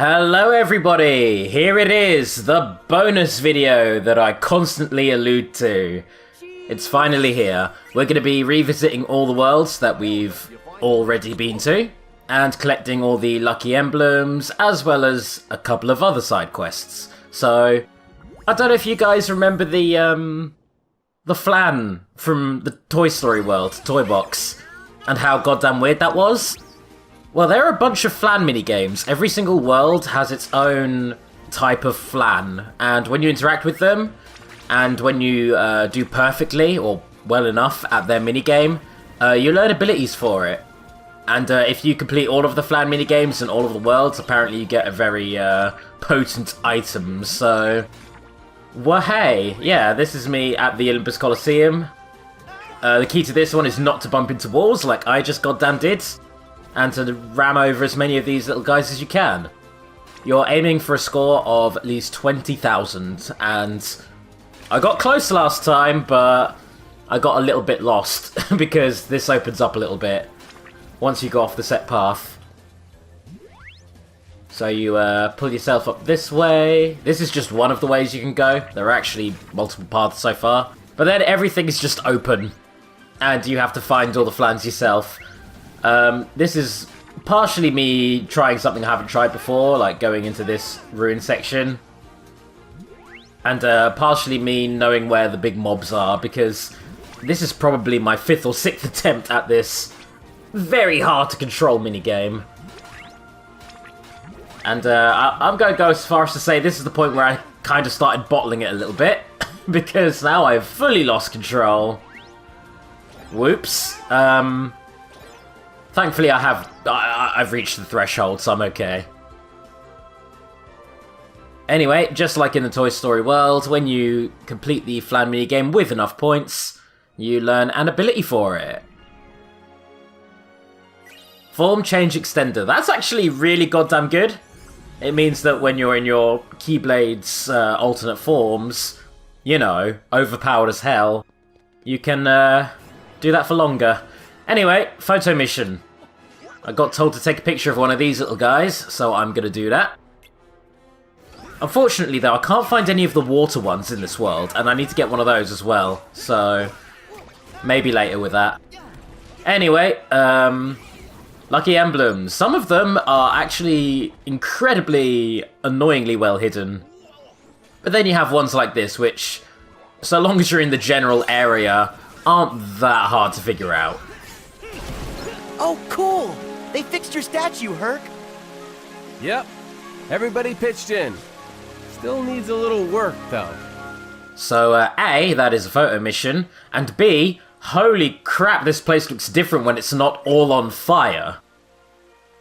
Hello everybody! Here it is, the bonus video that I constantly allude to. It's finally here. We're going to be revisiting all the worlds that we've already been to, and collecting all the lucky emblems, as well as a couple of other side quests. So, I don't know if you guys remember the Flan from the Toy Story world, Toy Box, and how goddamn weird that was? Well, there are a bunch of Flan minigames. Every single world has its own type of Flan, and when you interact with them, and when you do perfectly, or well enough, at their minigame, you learn abilities for it. And if you complete all of the Flan minigames and all of the worlds, apparently you get a very potent item, so... Well, hey, yeah, this is me at the Olympus Coliseum. The key to this one is not to bump into walls like I just goddamn did, and to ram over as many of these little guys as you can. You're aiming for a score of at least 20,000, and I got close last time, but I got a little bit lost, because this opens up a little bit once you go off the set path. So you pull yourself up this way. This is just one of the ways you can go. There are actually multiple paths so far. But then everything is just open, and you have to find all the Flans yourself. This is partially me trying something I haven't tried before, like going into this ruin section. And partially me knowing where the big mobs are, because this is probably my 5th or 6th attempt at this very hard to control minigame. And I'm going to go as far as to say this is the point where I kind of started bottling it a little bit, because now I've fully lost control. Whoops. Thankfully I've reached the threshold, so I'm okay. Anyway, just like in the Toy Story world, when you complete the Flan minigame with enough points, you learn an ability for it. Form Change Extender. That's actually really goddamn good. It means that when you're in your Keyblade's alternate forms, you know, overpowered as hell, you can do that for longer. Anyway, photo mission. I got told to take a picture of one of these little guys, so I'm gonna do that. Unfortunately though, I can't find any of the water ones in this world, and I need to get one of those as well, so maybe later with that. Anyway, lucky emblems. Some of them are actually incredibly annoyingly well hidden. But then you have ones like this, which, so long as you're in the general area, aren't that hard to figure out. Oh, cool! They fixed your statue, Herc! Yep. Everybody pitched in. Still needs a little work, though. So, A, that is a photo mission, and B, holy crap, this place looks different when it's not all on fire.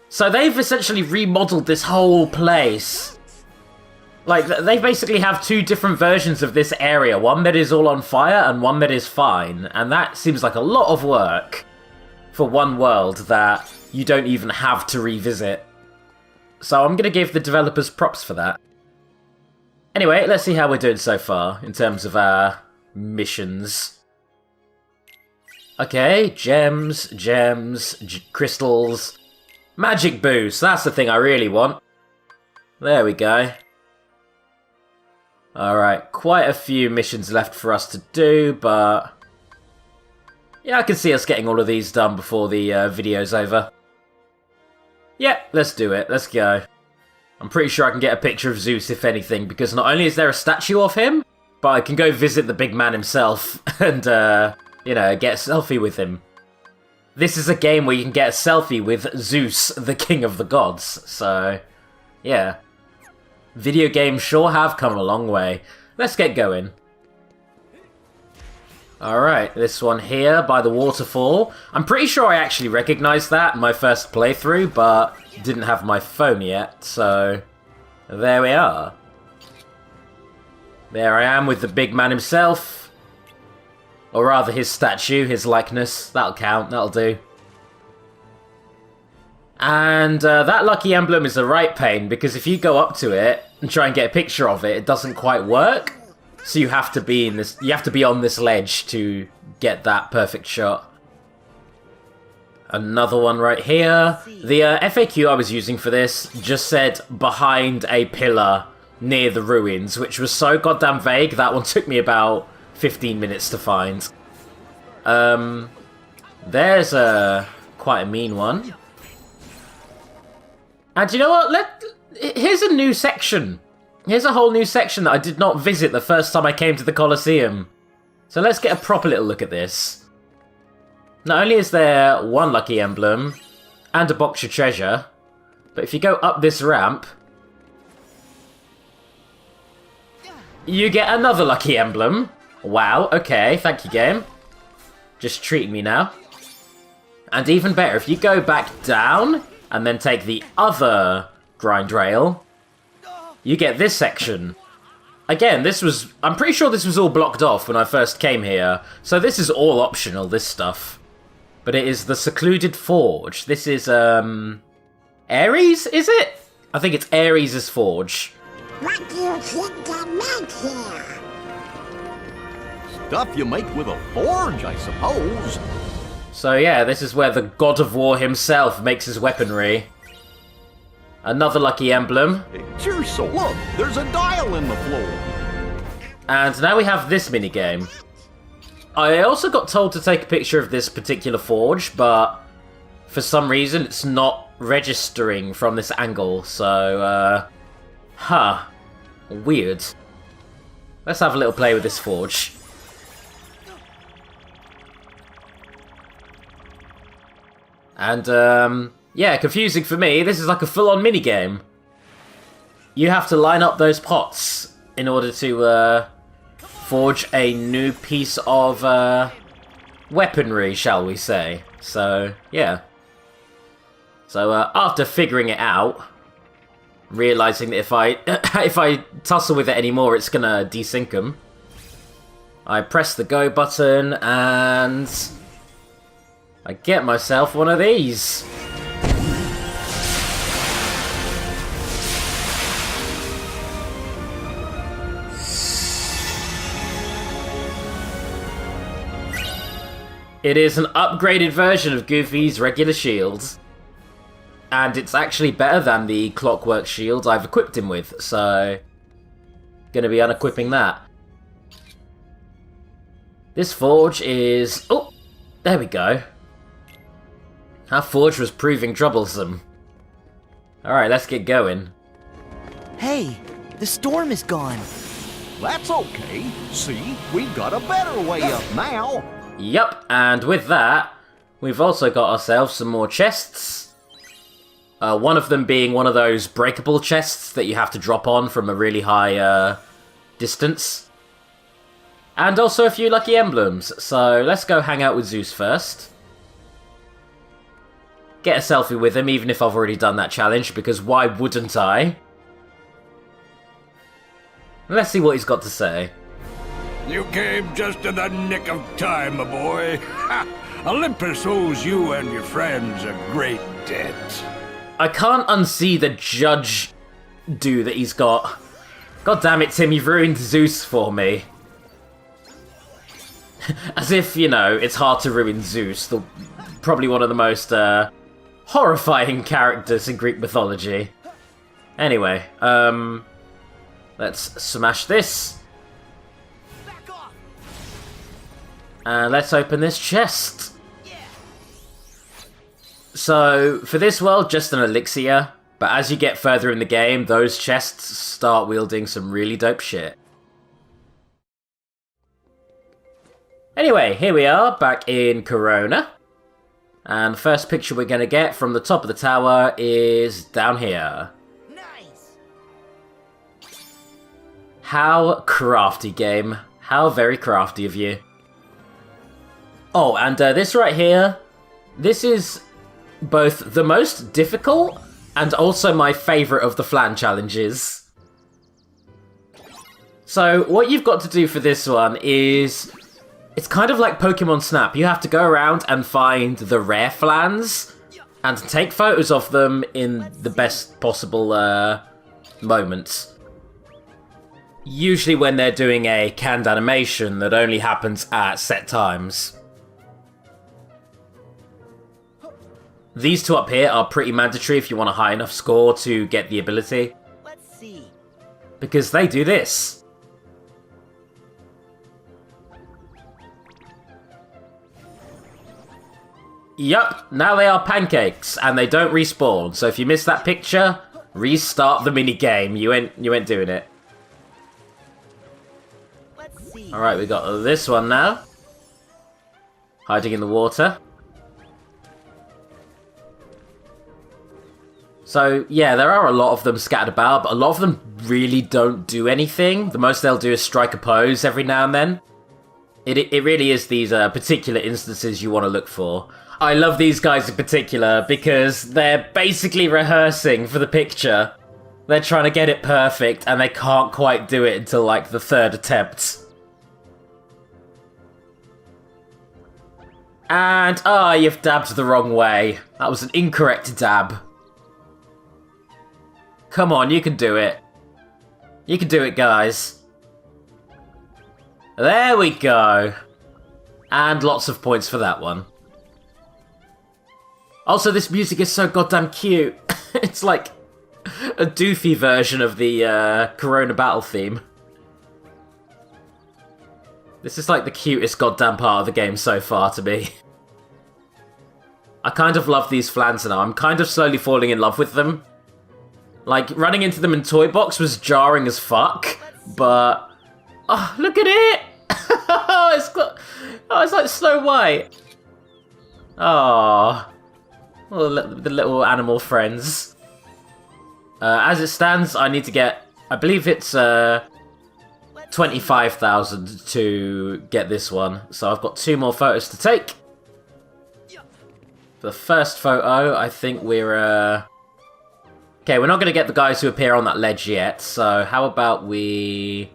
So they've essentially remodeled this whole place. Like, they basically have two different versions of this area, one that is all on fire and one that is fine, and that seems like a lot of work for one world that you don't even have to revisit. So I'm gonna give the developers props for that. Anyway, let's see how we're doing so far in terms of our missions. Okay, gems, crystals, magic boost, that's the thing I really want. There we go. Alright, quite a few missions left for us to do, but yeah, I can see us getting all of these done before the video's over. Yeah, let's do it, let's go. I'm pretty sure I can get a picture of Zeus, if anything, because not only is there a statue of him, but I can go visit the big man himself and, you know, get a selfie with him. This is a game where you can get a selfie with Zeus, the king of the gods, so yeah. Video games sure have come a long way. Let's get going. Alright, this one here by the waterfall. I'm pretty sure I actually recognised that in my first playthrough, but didn't have my phone yet, so there we are. There I am with the big man himself. Or rather his statue, his likeness. That'll count, that'll do. And that lucky emblem is a right pain, because if you go up to it and try and get a picture of it, it doesn't quite work. So you have to be on this ledge to get that perfect shot. Another one right here. The FAQ I was using for this just said behind a pillar near the ruins, which was so goddamn vague. That one took me about 15 minutes to find. There's quite a mean one. And you know what? Here's a new section. Here's a whole new section that I did not visit the first time I came to the Colosseum. So let's get a proper little look at this. Not only is there one lucky emblem and a box of treasure, but if you go up this ramp, you get another lucky emblem. Wow, okay, thank you, game. Just treating me now. And even better, if you go back down and then take the other grind rail, you get this section. Again, I'm pretty sure this was all blocked off when I first came here, so this is all optional, this stuff. But it is the Secluded Forge. This is, Ares, is it? I think it's Ares' forge. What do you think to make here? Stuff you make with a forge, I suppose. So yeah, this is where the God of War himself makes his weaponry. Another lucky emblem. Sure, so look, there's a dial in the floor. And now we have this minigame. I also got told to take a picture of this particular forge, but for some reason it's not registering from this angle, so, weird. Let's have a little play with this forge. And, yeah, confusing for me, this is like a full-on minigame. You have to line up those pots in order to, forge a new piece of, weaponry, shall we say. So, yeah. So, after figuring it out, realizing that if I tussle with it anymore, it's gonna desync them, I press the go button, and I get myself one of these. It is an upgraded version of Goofy's regular shield. And it's actually better than the clockwork shield I've equipped him with, so gonna be unequipping that. This forge is... oh, there we go. Our forge was proving troublesome. Alright, let's get going. Hey, the storm is gone. That's okay. See, we've got a better way up now. Yup, and with that, we've also got ourselves some more chests. One of them being one of those breakable chests that you have to drop on from a really high distance. And also a few lucky emblems, so let's go hang out with Zeus first. Get a selfie with him, even if I've already done that challenge, because why wouldn't I? Let's see what he's got to say. You came just in the nick of time, my boy. Ha! Olympus owes you and your friends a great debt. I can't unsee the judge do that he's got. God damn it, Tim, you've ruined Zeus for me. As if, you know, it's hard to ruin Zeus, probably one of the most horrifying characters in Greek mythology. Anyway, let's smash this. And let's open this chest. So, for this world, just an elixir, but as you get further in the game, those chests start wielding some really dope shit. Anyway, here we are, back in Corona. And the first picture we're going to get from the top of the tower is down here. Nice. How crafty, game. How very crafty of you. Oh, and this right here, this is both the most difficult and also my favourite of the Flan challenges. So, what you've got to do for this one is... it's kind of like Pokemon Snap. You have to go around and find the rare Flans and take photos of them in the best possible moments. Usually when they're doing a canned animation that only happens at set times. These two up here are pretty mandatory if you want a high enough score to get the ability. Let's see. Because they do this. Yup, now they are pancakes, and they don't respawn. So if you missed that picture, restart the minigame. You ain't doing it. Let's see. Alright, we got this one now. Hiding in the water. So, yeah, there are a lot of them scattered about, but a lot of them really don't do anything. The most they'll do is strike a pose every now and then. It really is these particular instances you want to look for. I love these guys in particular because they're basically rehearsing for the picture. They're trying to get it perfect and they can't quite do it until like the third attempt. And, you've dabbed the wrong way. That was an incorrect dab. Come on, you can do it. You can do it, guys. There we go. And lots of points for that one. Also, this music is so goddamn cute. It's like a doofy version of the Corona Battle theme. This is like the cutest goddamn part of the game so far to me. I kind of love these flans now. I'm kind of slowly falling in love with them. Like, running into them in Toy Box was jarring as fuck, but... Oh, look at it! It's like Snow White. Oh, the little animal friends. As it stands, I need to get... I believe it's 25,000 to get this one. So I've got 2 more photos to take. The first photo, I think we're... Okay, we're not going to get the guys who appear on that ledge yet, so how about we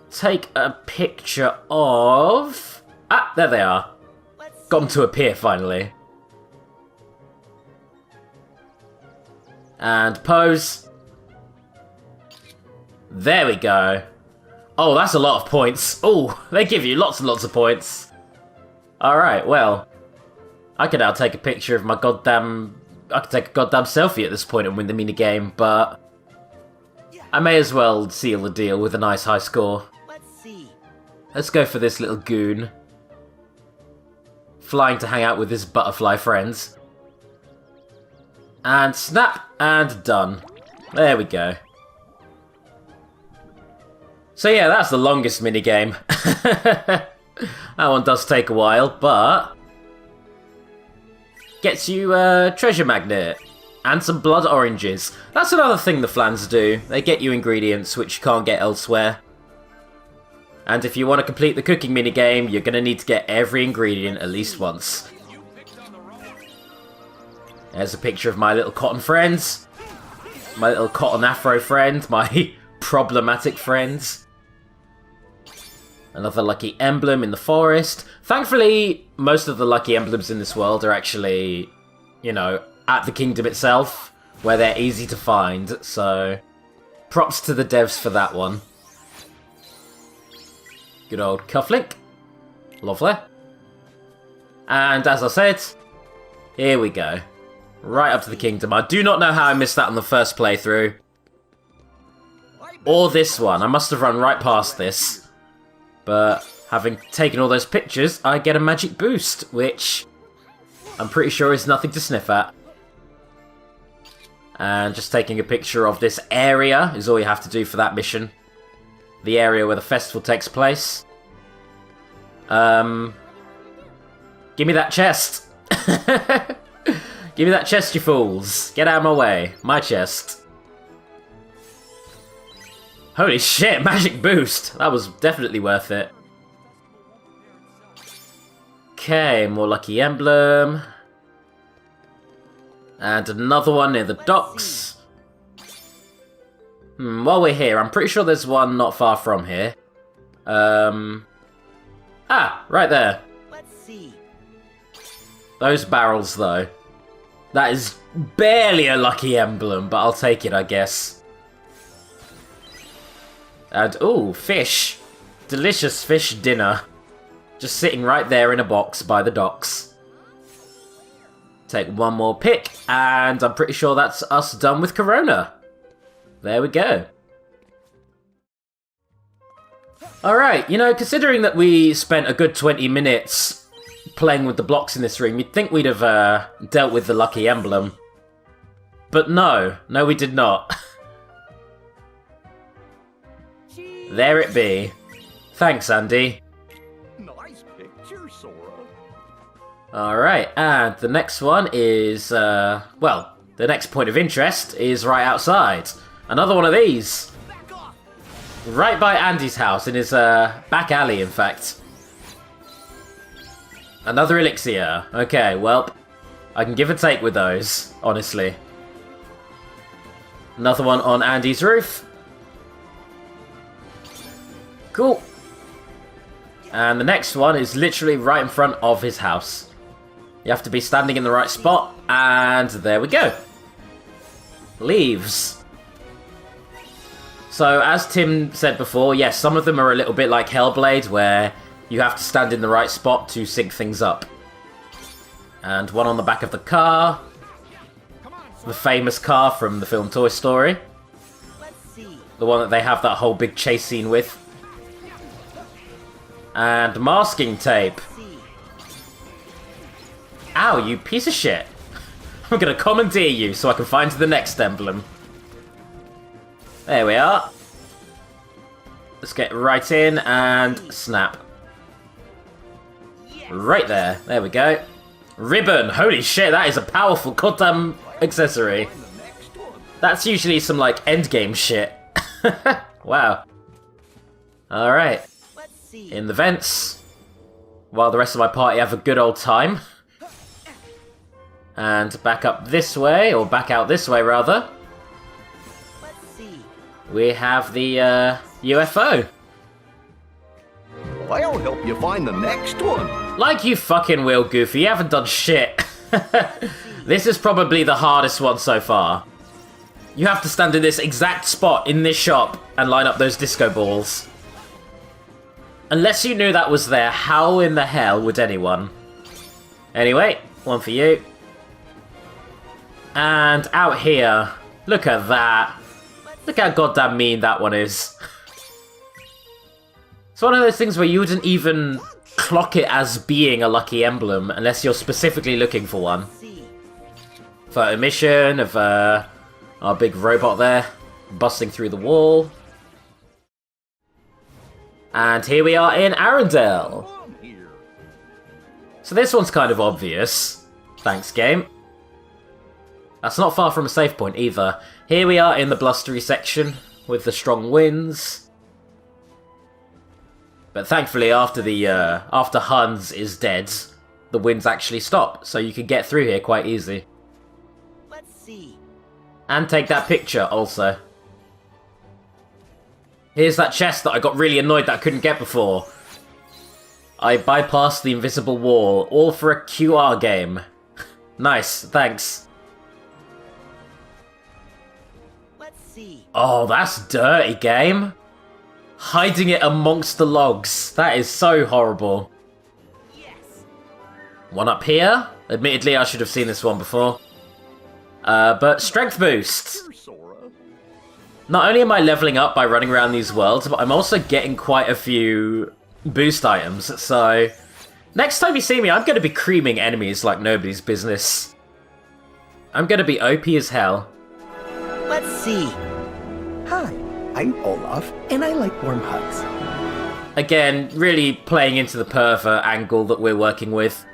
take a picture of... Ah, there they are. Got them to appear, finally. And pose. There we go. Oh, that's a lot of points. Oh, they give you lots and lots of points. Alright, well. I could now take a picture of my goddamn... I could take a goddamn selfie at this point and win the minigame, but... I may as well seal the deal with a nice high score. Let's see. Let's go for this little goon. Flying to hang out with his butterfly friends. And snap, and done. There we go. So yeah, that's the longest minigame. That one does take a while, but... Gets you a treasure magnet. And some blood oranges. That's another thing the flans do. They get you ingredients which you can't get elsewhere. And if you want to complete the cooking minigame, you're going to need to get every ingredient at least once. There's a picture of my little cotton friends. My little cotton afro friend. My problematic friends. Another lucky emblem in the forest. Thankfully, most of the lucky emblems in this world are actually, you know, at the kingdom itself, where they're easy to find, so props to the devs for that one. Good old cufflink. Lovely. And as I said, here we go. Right up to the kingdom. I do not know how I missed that on the first playthrough. Or this one. I must have run right past this. But having taken all those pictures, I get a magic boost, which I'm pretty sure is nothing to sniff at. And just taking a picture of this area is all you have to do for that mission. The area where the festival takes place. Give me that chest. Give me that chest, you fools. Get out of my way. My chest. Holy shit, magic boost. That was definitely worth it. Okay, more lucky emblem. And another one near the docks. While we're here, I'm pretty sure there's one not far from here. Ah, right there. Let's see. Those barrels, though. That is barely a lucky emblem, but I'll take it, I guess. And, ooh, fish. Delicious fish dinner. Just sitting right there in a box by the docks. Take one more pick, and I'm pretty sure that's us done with Corona. There we go. Alright, you know, considering that we spent a good 20 minutes playing with the blocks in this room, you'd think we'd have dealt with the lucky emblem. But no, we did not. There it be. Thanks, Andy. Nice picture, Sora. Alright, and the next one is, well, the next point of interest is right outside. Another one of these. Right by Andy's house, in his back alley, in fact. Another elixir. Okay, well, I can give a take with those, honestly. Another one on Andy's roof. Cool. And the next one is literally right in front of his house. You have to be standing in the right spot, and there we go. Leaves. So, as Tim said before, yes, some of them are a little bit like Hellblade, where you have to stand in the right spot to sync things up. And one on the back of the car. The famous car from the film Toy Story. The one that they have that whole big chase scene with. And masking tape. Ow, you piece of shit. I'm gonna commandeer you so I can find the next emblem. There we are. Let's get right in and snap. Right there. There we go. Ribbon. Holy shit, that is a powerful goddamn accessory. That's usually some, like, endgame shit. Wow. Alright. In the vents. While the rest of my party have a good old time. And back up this way, or back out this way, rather. We have the UFO. I'll help you find the next one. Like you fucking will, Goofy. You haven't done shit. This is probably the hardest one so far. You have to stand in this exact spot in this shop and line up those disco balls. Unless you knew that was there, how in the hell would anyone? Anyway, one for you. And out here, look at that. Look how goddamn mean that one is. It's one of those things where you wouldn't even clock it as being a lucky emblem unless you're specifically looking for one. Photo mission of our big robot there, busting through the wall. And here we are in Arendelle. So this one's kind of obvious. Thanks, game. That's not far from a save point either. Here we are in the blustery section with the strong winds. But thankfully, after Hans is dead, the winds actually stop, so you can get through here quite easy. Let's see. And take that picture also. Here's that chest that I got really annoyed that I couldn't get before. I bypassed the invisible wall, all for a QR game. Nice, thanks. Oh, that's dirty, game. Hiding it amongst the logs. That is so horrible. Yes. One up here. Admittedly, I should have seen this one before. But strength boost. Not only am I leveling up by running around these worlds, but I'm also getting quite a few boost items. So, next time you see me, I'm going to be creaming enemies like nobody's business. I'm going to be OP as hell. Let's see. Hi, I'm Olaf, and I like warm hugs. Again, really playing into the pervert angle that we're working with.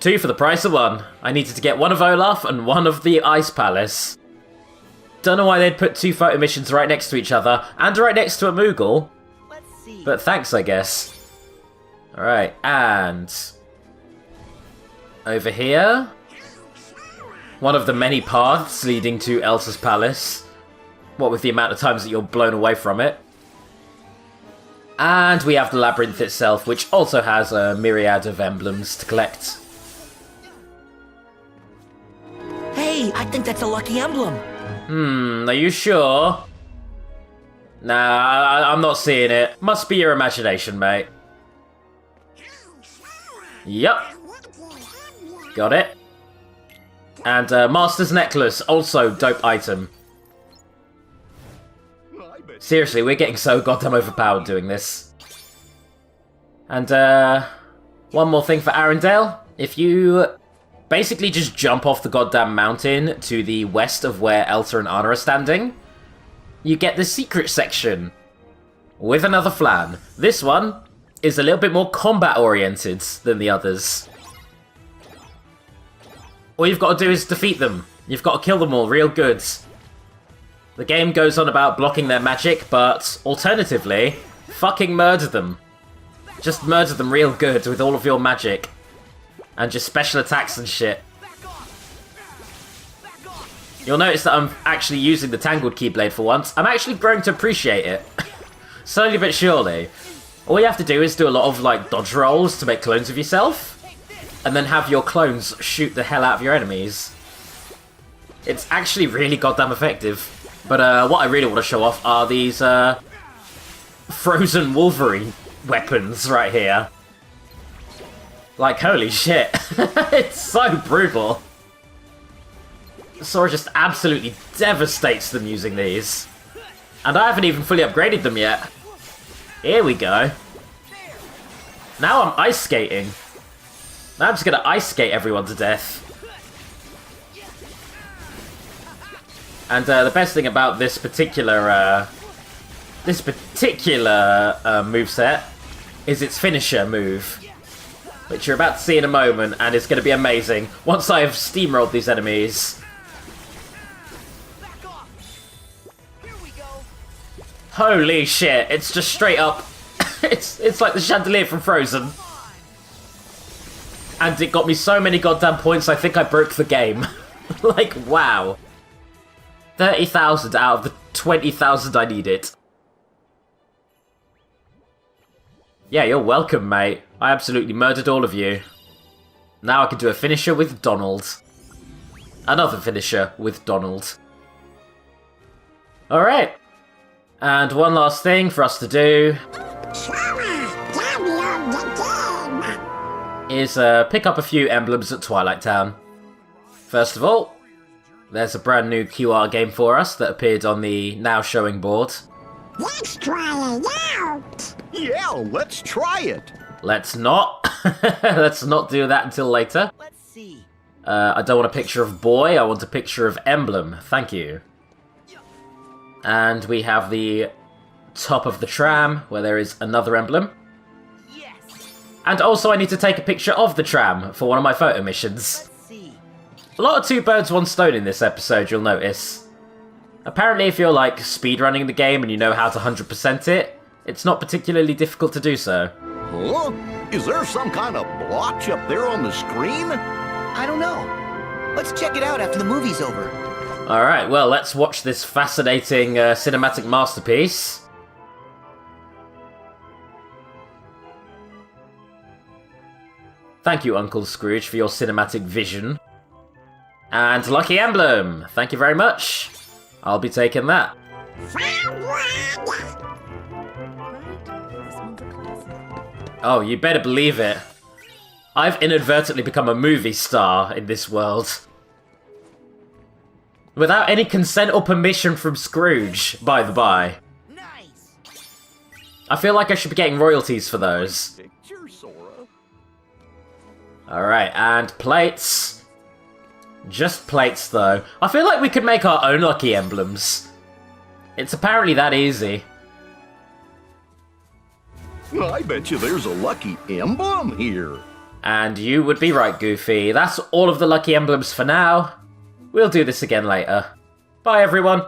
2 for the price of 1. I needed to get one of Olaf and one of the Ice Palace. Don't know why they'd put 2 photo missions right next to each other, and right next to a Moogle. But thanks, I guess. Alright, and... over here... one of the many paths leading to Elsa's palace. What with the amount of times that you're blown away from it. And we have the labyrinth itself, which also has a myriad of emblems to collect. Hey, I think that's a lucky emblem. Are you sure? Nah, I'm not seeing it. Must be your imagination, mate. Yup. Got it. And Master's Necklace, also dope item. Seriously, we're getting so goddamn overpowered doing this. And one more thing for Arendelle. If you basically just jump off the goddamn mountain to the west of where Elsa and Anna are standing, you get the secret section with another Flan. This one is a little bit more combat-oriented than the others. All you've got to do is defeat them. You've got to kill them all real good. The game goes on about blocking their magic, but alternatively, fucking murder them. Just murder them real good with all of your magic. And just special attacks and shit. You'll notice that I'm actually using the Tangled Keyblade for once. I'm actually growing to appreciate it. Slowly but surely. All you have to do is do a lot of, like, dodge rolls to make clones of yourself. And then have your clones shoot the hell out of your enemies. It's actually really goddamn effective. But what I really want to show off are these frozen Wolverine weapons right here. Like, holy shit. It's so brutal. Sora just absolutely devastates them using these. And I haven't even fully upgraded them yet. Here we go. Now I'm ice skating. Now I'm just gonna ice skate everyone to death. And the best thing about this particular moveset is its finisher move, which you're about to see in a moment, and it's going to be amazing once I've steamrolled these enemies. Holy shit! It's just straight up. It's like the chandelier from Frozen, and it got me so many goddamn points. I think I broke the game. Like, wow. 30,000 out of the 20,000 I needed. Yeah, you're welcome, mate. I absolutely murdered all of you. Now I can do a finisher with Donald. Another finisher with Donald. Alright. And one last thing for us to do is pick up a few emblems at Twilight Town. First of all, there's a brand new QR game for us that appeared on the now showing board. Let's try it out. Yeah, let's try it. Let's not. Let's not do that until later. Let's see. I don't want a picture of boy, I want a picture of emblem. Thank you. And we have the top of the tram, where there is another emblem. Yes. And also I need to take a picture of the tram for one of my photo missions. Let's see. A lot of two birds, one stone in this episode, you'll notice. Apparently if you're, like, speedrunning the game and you know how to 100% it, it's not particularly difficult to do so. Huh? Is there some kind of blotch up there on the screen? I don't know. Let's check it out after the movie's over. Alright, well, let's watch this fascinating cinematic masterpiece. Thank you, Uncle Scrooge, for your cinematic vision. And Lucky Emblem! Thank you very much. I'll be taking that. Oh, you better believe it. I've inadvertently become a movie star in this world. Without any consent or permission from Scrooge, by the by. Nice. I feel like I should be getting royalties for those. Picture, Sora. Alright, and plates. Just plates, though. I feel like we could make our own lucky emblems. It's apparently that easy. I bet you there's a lucky emblem here. And you would be right, Goofy. That's all of the lucky emblems for now. We'll do this again later. Bye, everyone.